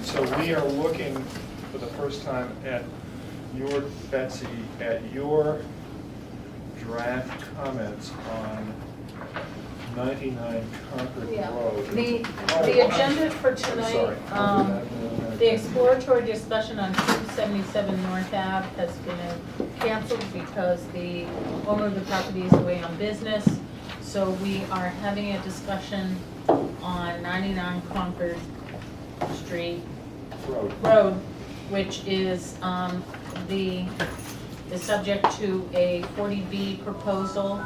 So we are looking for the first time at your, Betsy, at your draft comments on 99 Concord Yeah. Road. The agenda for tonight, the exploratory discussion on 277 North Ave has been canceled because the owner of the property is away on business. So we are having a discussion on 99 Concord Road, which is is subject to a 40B proposal,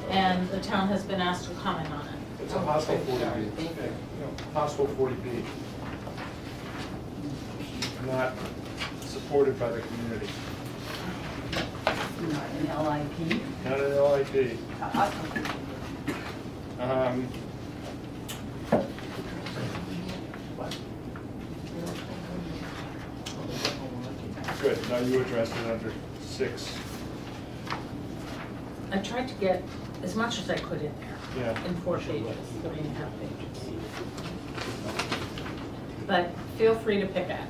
and the town has been asked to comment on it. It's a hostile 40B. Hostile 40B. Not supported by the community. Not an LIP. Not an LIP. Good, now you addressed it under 6. I tried to get as much as I could in there. Yeah. In 4 pages, 3.5 pages. But feel free to pick at.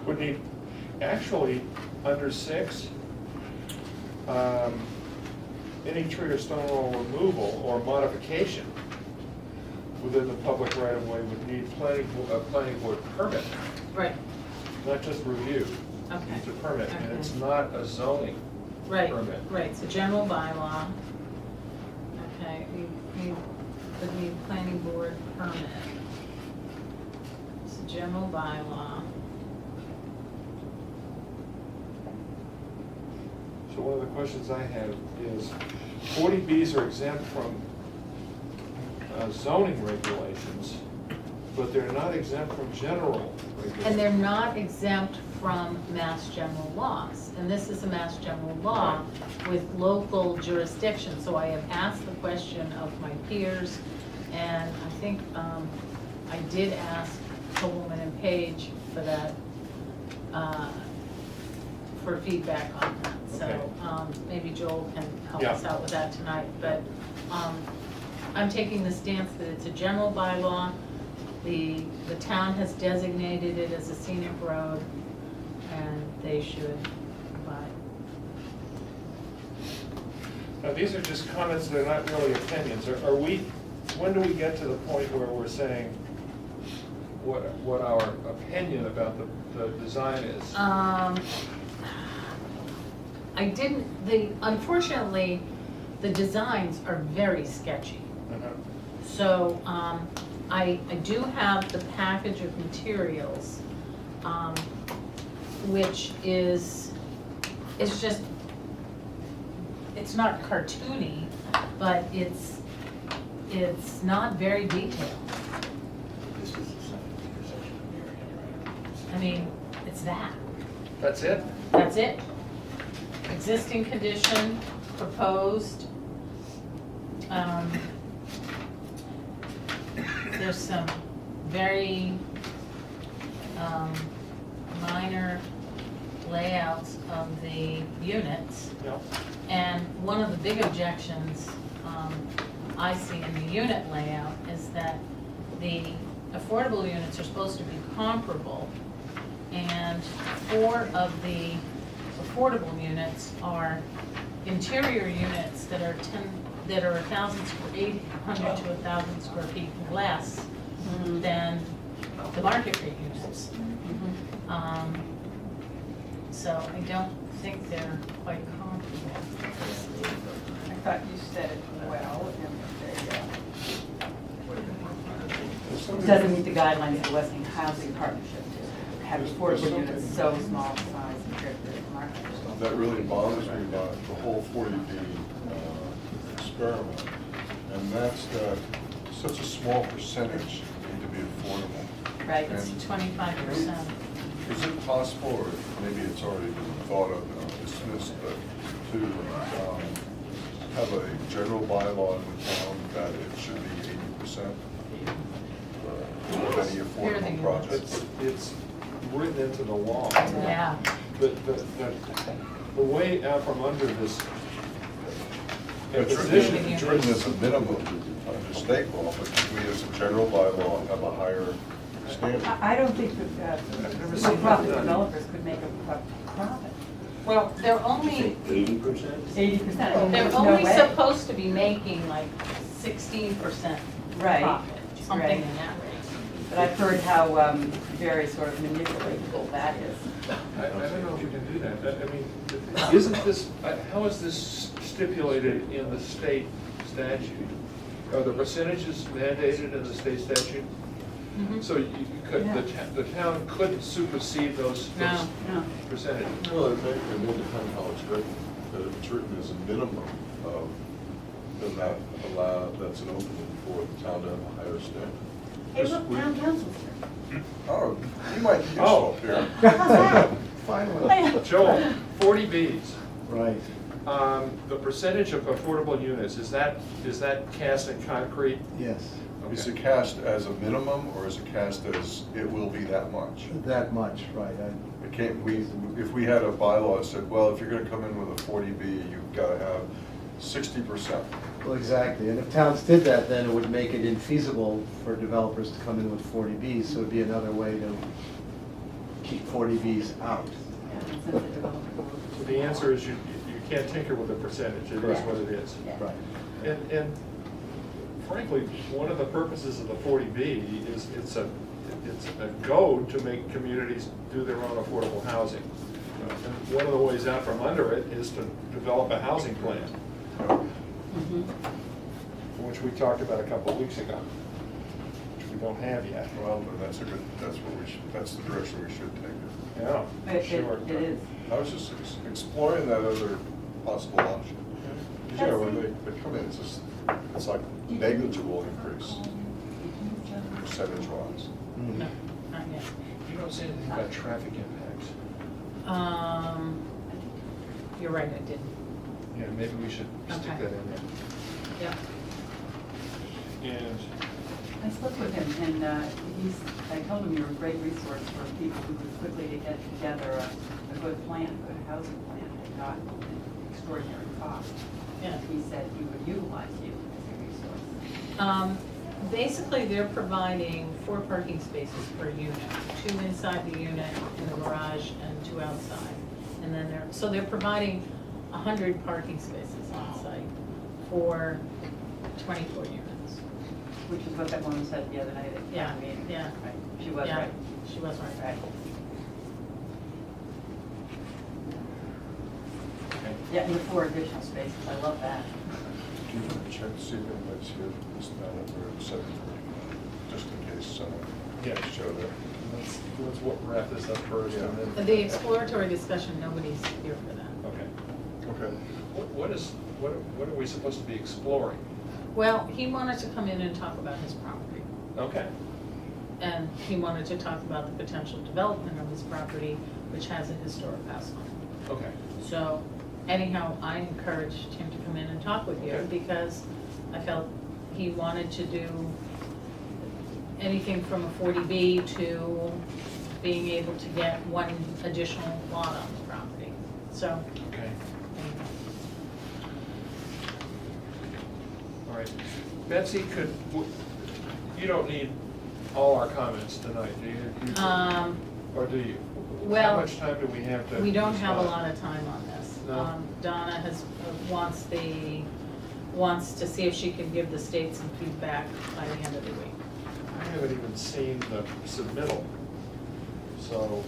Would need, actually, under 6, any tree or stone wall removal or modification within the public right-of-way would need a planning board permit, Right, not just review. okay. It's a permit, and Okay. it's not a zoning Right, permit. right, it's a general bylaw. Okay, we would need planning board permit. It's a general bylaw. So one of the questions I have is, 40Bs are exempt from zoning regulations, but they're not exempt from general regulations. And they're not exempt from mass general laws. And this is a mass general law with local jurisdiction. So I have asked the question of my peers, and I think I did ask Coleman and Page for that, for feedback on that. So maybe Joel can help us out with that tonight. But I'm taking the stance that it's a general bylaw. The town has designated it as a scenic road, and they should abide. Now, these are just comments, they're not really opinions. Are we, when do we get to the point where we're saying what our opinion about the design is? Unfortunately, the designs are very sketchy. Uh-huh. So I do have the package of materials, which is just, it's not cartoony, but it's not very detailed. I mean, it's that. That's it? That's it. Existing condition, proposed. There's some very minor layouts of the units. Yep. And one of the big objections I see in the unit layout is that the affordable units are supposed to be comparable, and 4 of the affordable units are interior units that are 800 to 1,000 square feet less than the market rate uses. So I don't think they're quite comparable. I thought you said it well, and doesn't meet the guidelines of the Weston Housing Partnership to have affordable units so small size compared to the market. That really bothers me about the whole 40B experiment, and that's that such a small percentage need to be affordable. Right, it's And 25%. is it possible, or maybe it's already been thought of and dismissed, but to have a general bylaw in the town that it should be 80% of any affordable projects? It's written into the law. Yeah. The way out from under this It's position. written as a minimum under state law, but we as a general bylaw have a higher standard. I don't think that I've never seen that for-profit done. developers could make a profit. Well, they're only, 80%? 80%. they're There's no only way. supposed to be making like 16% Right, profit, something right. in that range. But I've heard how very sort of manipulatable that is. I don't know if we can do that. I mean, isn't this, how is this stipulated in the state statute? Are the percentages mandated in the state statute? Mhm. So you could, Yeah. the town couldn't supersede those No. No. percentages? Well, it may depend how it's written, but if it's written as a minimum of, then that's an opening for the town to have a higher standard. Hey, look, town council's here. Oh, you might be Oh. useful here. How's that? Finally. Joel, 40 Bs. Right. The percentage of affordable units, is that cast in concrete? Yes, Is Okay. it cast as a minimum, or is it cast as it will be that much? that much, right. It can't, if we had a bylaw that said, well, if you're gonna come in with a 40B, you've gotta have 60%. Well, exactly, and if towns did that, then it would make it infeasible for developers to come in with 40Bs, so it'd be another way to keep 40Bs out. Yeah, since the developer will- So the answer is you can't tinker with the percentage, it is Correct. what it is. Yeah. Right. And frankly, one of the purposes of the 40B is it's a goad to make communities do their own affordable housing. And one of the ways out from under it is to develop a housing plan, Mhm. which we talked about a couple of weeks ago, which we don't have yet. Well, then that's that's the direction we should take it. Yeah, It- sure. It is. I was just exploring that other possible option. You know, when they come in, it's like negligible increase, percentage-wise. Mm. No, not yet. You don't say anything about traffic impacts. You're right, I didn't. Yeah, maybe we should stick Okay. that in there. Yeah. And I spoke with him, and I told him you're a great resource for people who could quickly get together a good plan, a good housing plan, and not an extraordinary cost. Yeah. He said he would utilize you as a resource. Basically, they're providing 4 parking spaces per unit, 2 inside the unit in the garage and 2 outside. And then they're providing 100 parking spaces on site for 24 units. Which is what that woman said the other night at the Yeah, town meeting. yeah. Right. She was Yeah, right. She was right. Right. okay. Yeah, and the 4 additional spaces, I love that. Do you want to check to see if anybody's here for this matter at 7:30, just in case someone Yeah. showed up? Let's wrap this up first and then. The exploratory discussion, nobody's here for that. Okay. Okay. What are we supposed to be exploring? Well, he wanted to come in and talk about his property. Okay. And he wanted to talk about the potential development of his property, which has a historic house on it. Okay. So anyhow, I encouraged him to come in and talk with you Okay. because I felt he wanted to do anything from a 40B to being able to get 1 additional lot on the property. So, Okay. anyway. All right. Betsy, you don't need all our comments tonight, do you? Or do you? well, How much time do we have to? We don't have a respond? lot of time on this. No. Donna wants to see if she can give the state some feedback by the end of the week. I haven't even seen the submittal, so.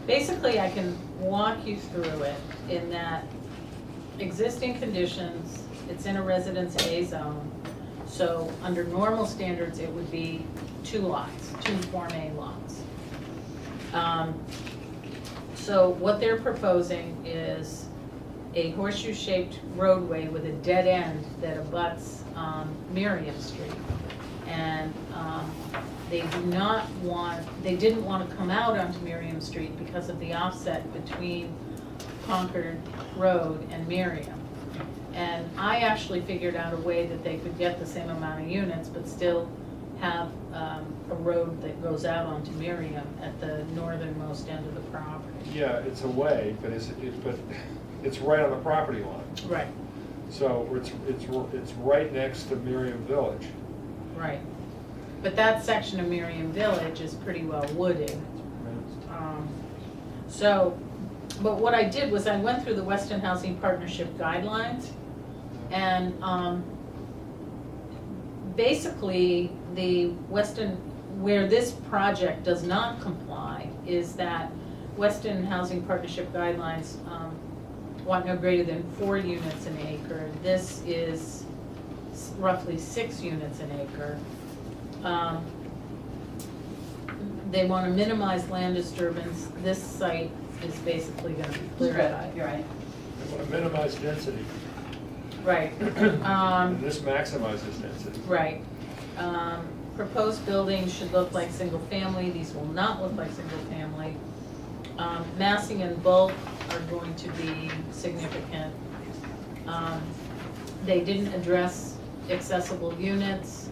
Basically, I can walk you through it in that existing conditions, it's in a Residence A zone. So under normal standards, it would be 2 lots, 2 Form A lots. So what they're proposing is a horseshoe-shaped roadway with a dead end that abuts Merriam Street. And they didn't want to come out onto Merriam Street because of the offset between Concord Road and Merriam. And I actually figured out a way that they could get the same amount of units, but still have a road that goes out onto Merriam at the northernmost end of the property. Yeah, it's away, but it's right on the property line. Right, So it's right next to Merriam Village. right. But that section of Merriam Village is pretty well wooded. So, but what I did was I went through the Weston Housing Partnership guidelines, and basically the Weston, where this project does not comply, is that Weston Housing Partnership guidelines want no greater than 4 units an acre. This is roughly 6 units an acre. They want to minimize land disturbance. This site is basically going to be clear cut. You're right. They want to minimize density, Right. and this maximizes density. Right. Proposed buildings should look like single family. These will not look like single family. Massing and bulk are going to be significant. They didn't address accessible units.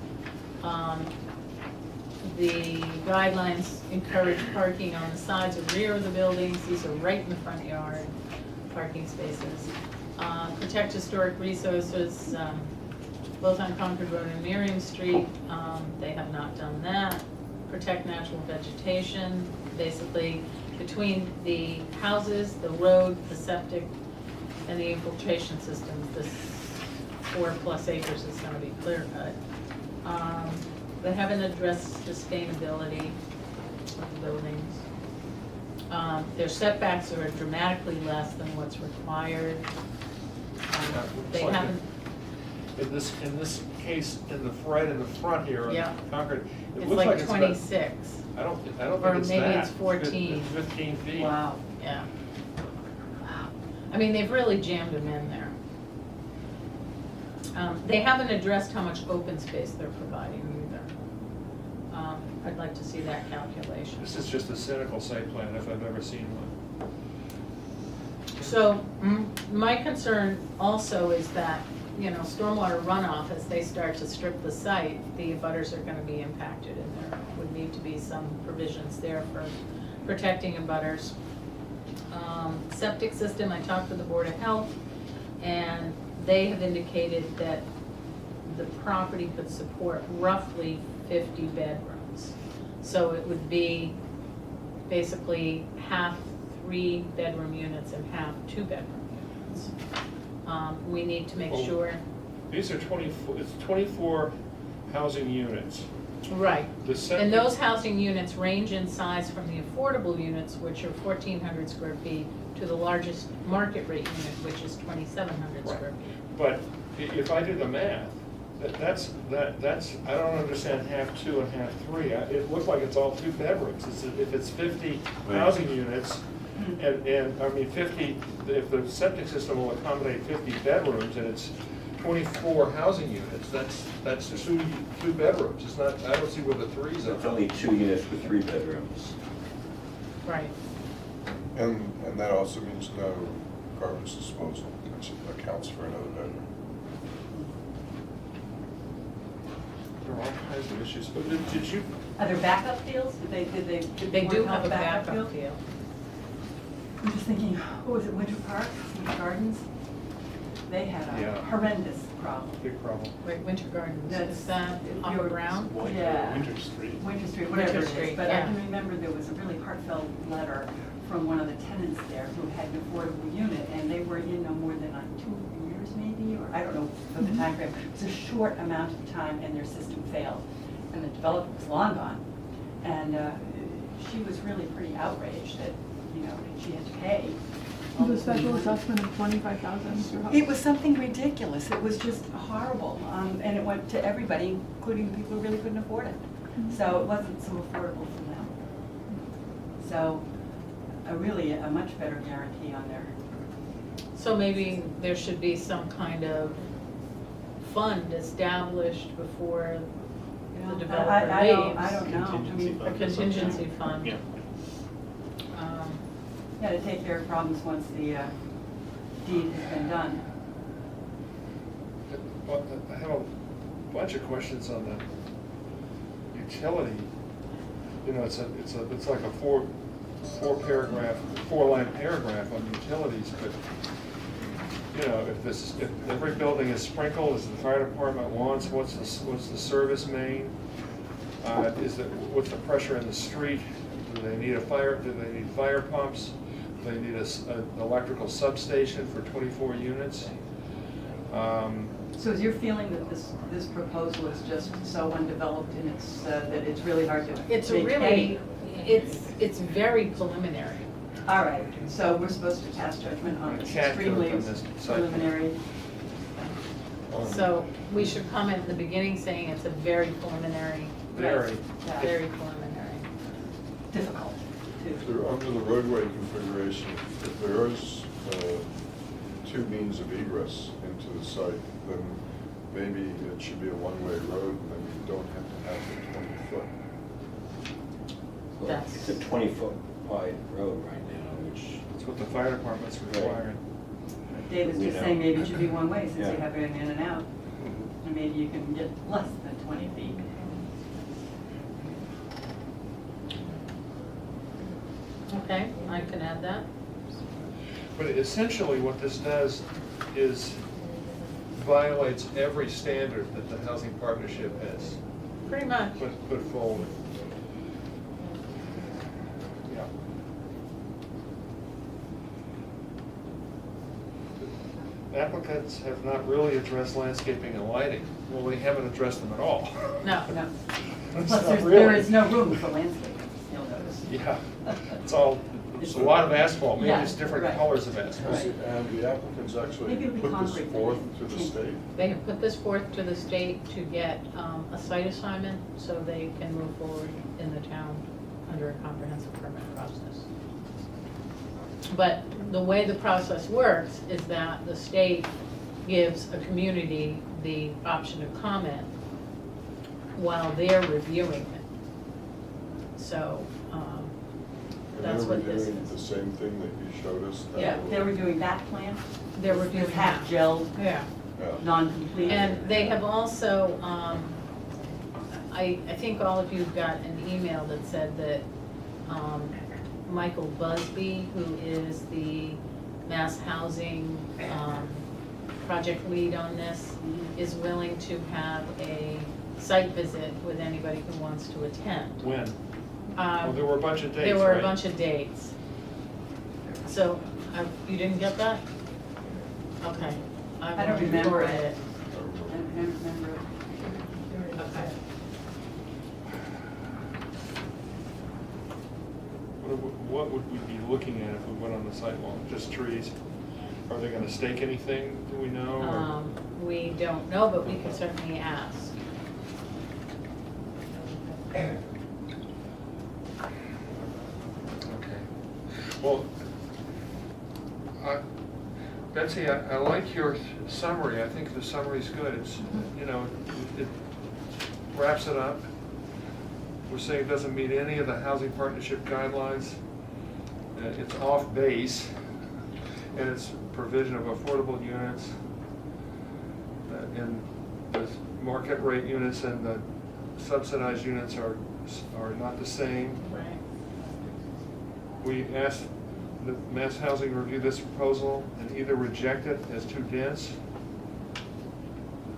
The guidelines encourage parking on the sides or rear of the buildings. These are right in the front yard, parking spaces. Protect historic resources, both on Concord Road and Merriam Street. They have not done that. Protect natural vegetation, basically between the houses, the road, the septic, and the infiltration systems. This 4+ acres is gonna be clear cut. They haven't addressed sustainability of the buildings. Their setbacks are dramatically less than what's required. They It's like haven't, In this case, right in the front here Yeah. on Concord, it it's looks like like it's about, 26, I don't or think it's that. maybe it's 14. 15 feet. Wow. yeah. Wow. I mean, they've really jammed them in there. They haven't addressed how much open space they're providing either. I'd like to see that calculation. This is just a cynical site plan if I've ever seen one. So, my concern also is that, you know, stormwater runoff, as they start to strip the site, the abutters are gonna be impacted, and there would need to be some provisions there for protecting abutters. Septic system, I talked to the Board of Health, and they have indicated that the property could support roughly 50 bedrooms. So it would be basically half 3-bedroom units and half 2-bedroom units. We need to make Well, sure. These are 24 housing units. Right. The septic- And those housing units range in size from the affordable units, which are 1,400 square feet, to the largest market rate unit, which is 2,700 Right. square feet. But if I do the math, that's, I don't understand half 2 and half 3. It looks like it's all 2 bedrooms. If it's 50 housing units, and I mean 50, if the septic system will accommodate 50 bedrooms and it's 24 housing units, that's 2 bedrooms. It's not, I don't see where the 3's So it's are. only 2 units with 3 bedrooms. Right. And that also means no garbage disposal, which accounts for another bedroom. There are all kinds of issues. But did you, Are there backup fields? Did They do work out have a backup field? field. I'm just thinking, what was it, Winter Park, Winter Gardens? They had Yeah. a horrendous problem. big problem? Wait, Winter Gardens, That's- is that off you're- of Brown? Yeah. Winter Street. Winter Street, whatever it Street, is, but I yeah. can remember there was a really heartfelt letter from one of the tenants there who had an affordable unit, and they were in no more than like 2 years maybe, or I don't know what the time frame. It was a short amount of time, and their system failed, and the developer was long gone. And she was really pretty outraged that, you know, she had to pay. all The this special money. assessment of 25,000. It was something ridiculous. It was just horrible. And it went to everybody, including the people who really couldn't afford it. So it wasn't so affordable for them. So a much better guarantee on their, So maybe there should be some kind of fund established before the developer I leaves. don't know. I Contingency mean, A fund. contingency fund. Yeah. yeah, to take care of problems once the deed has been done. Well, I have a bunch of questions on utility, you know, it's like a four-line paragraph on utilities, but, you know, if every building is sprinkled, as the fire department wants, what's the service main? What's the pressure in the street? Do they need fire pumps? Do they need an electrical substation for 24 units? So is your feeling that this proposal is just so undeveloped and that it's really hard to It's make really, hay? it's very preliminary. All right, so we're supposed to pass judgment on this Can't do it extremely on this site. preliminary. So we should comment in the beginning saying it's a very preliminary, Very. Yeah. very preliminary. Difficult If to. they're under the roadway configuration, if there is two means of egress into the site, then maybe it should be a one-way road, and then you don't have to have the 20-foot. Well, It's a 20-foot wide road right now, which, That's what the fire department's requiring. David's We just know. saying maybe it should be one way since Yeah. you have it in and out. And maybe you can get less than 20 feet. Okay, I can add that. But essentially what this does is violates every standard that the housing partnership has Pretty much. put forward. Yeah. Applicants have not really addressed landscaping and lighting. Well, they haven't addressed them at all. No. No. It's Plus, not there really. is no room for landscaping, you'll notice. Yeah, it's a lot of asphalt, maybe Yeah, it's different right. colors of asphalt. Right. And the applicants actually Maybe it'll be put this concrete forth then. to the state. They have put this forth to the state to get a site assignment so they can move forward in the town under a comprehensive permit process. But the way the process works is that the state gives a community the option to comment while they're reviewing it. So, that's what this And they were doing the is. same thing that you showed us. that Yeah, little- they were doing that plan. They're This reviewing half that. gelled, Yeah. Yeah. non-complete. And they have also, I think all of you got an email that said that Michael Busby, who is the mass housing project lead on this, is willing to have a site visit with anybody who wants to attend. When? Well, there were a bunch of dates, There were a right? bunch of dates. So, you didn't get that? Okay. I don't remember forward it. I I remember. don't remember. Okay. What would we be looking at if we went on the sidewalk? Just trees? Are they gonna stake anything, do we know? or- We don't know, but we can certainly ask. Okay. Well, Betsy, I like your summary. I think the summary's good. It's, you know, it wraps it up. We're saying it doesn't meet any of the housing partnership guidelines. It's off base, and it's provision of affordable units. And the market rate units and the subsidized units are not the same. Right. We asked the Mass Housing review this proposal and either reject it as too dense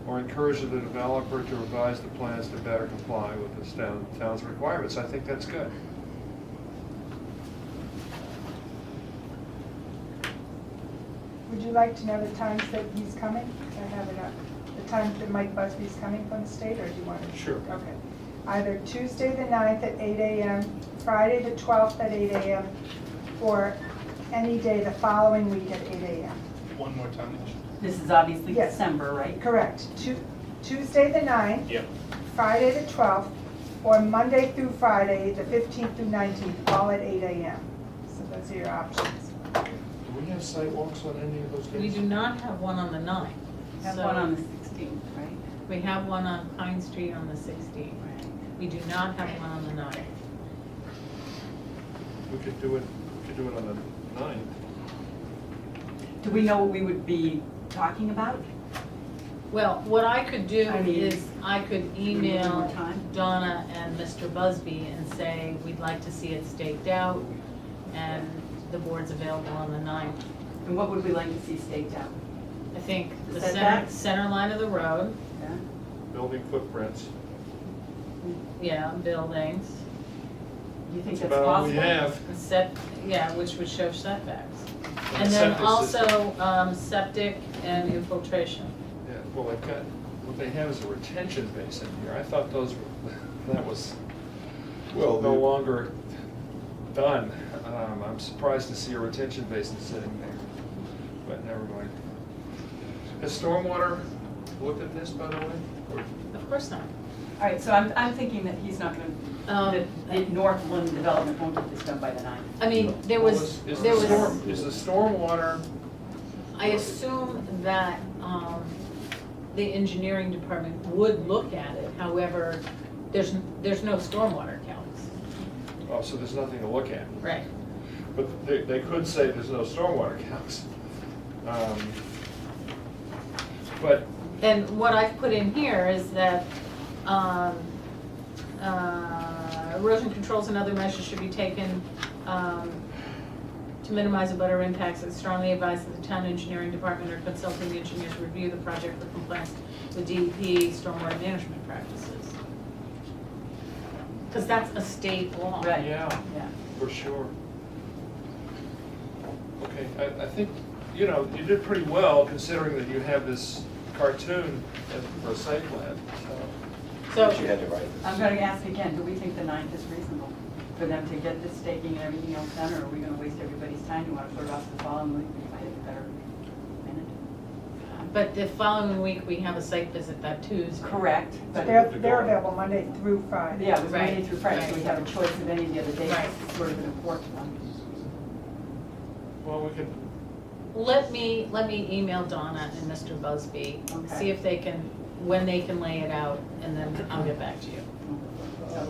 or encourage the developer to revise the plans to better comply with this town's requirements. I think that's good. Would you like to know the times that he's coming? I have it up. The times that Mike Busby's coming from the state, or do you want to? Sure. Okay. Either Tuesday the 9th at 8 a.m., Friday the 12th at 8 a.m., or any day the following week at 8 a.m. One more time. This is obviously Yes. December, right? Correct. Tuesday the 9th, Yep. Friday the 12th, or Monday through Friday, the 15th through 19th, all at 8 a.m. So those are your options. Do we have sidewalks on any of those days? We do not have one on the 9th. Have So one on the 16th, right? We have one on Pine Street on the 16th. We do not have one on the 9th. We could do it on the 9th. Do we know what we would be talking about? Well, what I could do I mean, is I could need more email time? Donna and Mr. Busby and say, we'd like to see it staked out, and the board's available on the 9th. And what would we like to see staked out? I think the Setbacks? center line of the road, Yeah? Building footprints. yeah, buildings, Do you think That's that's about all we possible? have. which would show setbacks. And And then septic system. also, septic and infiltration. Yeah, well, they've got, what they have is a retention basin here. I thought those were, that was Well, no the- longer done. I'm surprised to see a retention basin sitting there, but never mind. Has stormwater looked at this, by the way? Or- Of course not. All right, so I'm thinking that he's not gonna, that Northland Development won't get this done by the 9th. I mean, there Well, was, is there the storm- was, Is the stormwater, I assume that, the engineering department would look at it, however, there's no stormwater counts. oh, so there's nothing to look at. Right. But they could say there's no stormwater counts. But, And what I've put in here is that, erosion controls and other measures should be taken, to minimize abutter impacts. It's strongly advised that the town engineering department or consulting engineers review the project for compliance with DEP stormwater management practices. Because that's a state law. Right. yeah, Yeah. for sure. Okay, I think, you know, you did pretty well considering that you have this cartoon for a site plan, so. So, She had to write this. I'm gonna ask again, do we think the 9th is reasonable for them to get this staking and everything else done, or are we gonna waste everybody's time? Do you wanna put it off to the following week, we might have a better minute? but the following week, we have a site visit that Tuesday. Correct, but, They're available Monday through Friday. yeah, it was Monday Right, through Friday, so we right. have a choice of any of the other days, Right. it's sort of an important one. Well, we could, Let me email Donna and Mr. Busby, Okay. see if they can, when they can lay it out, and then I'll get back to you. Okay.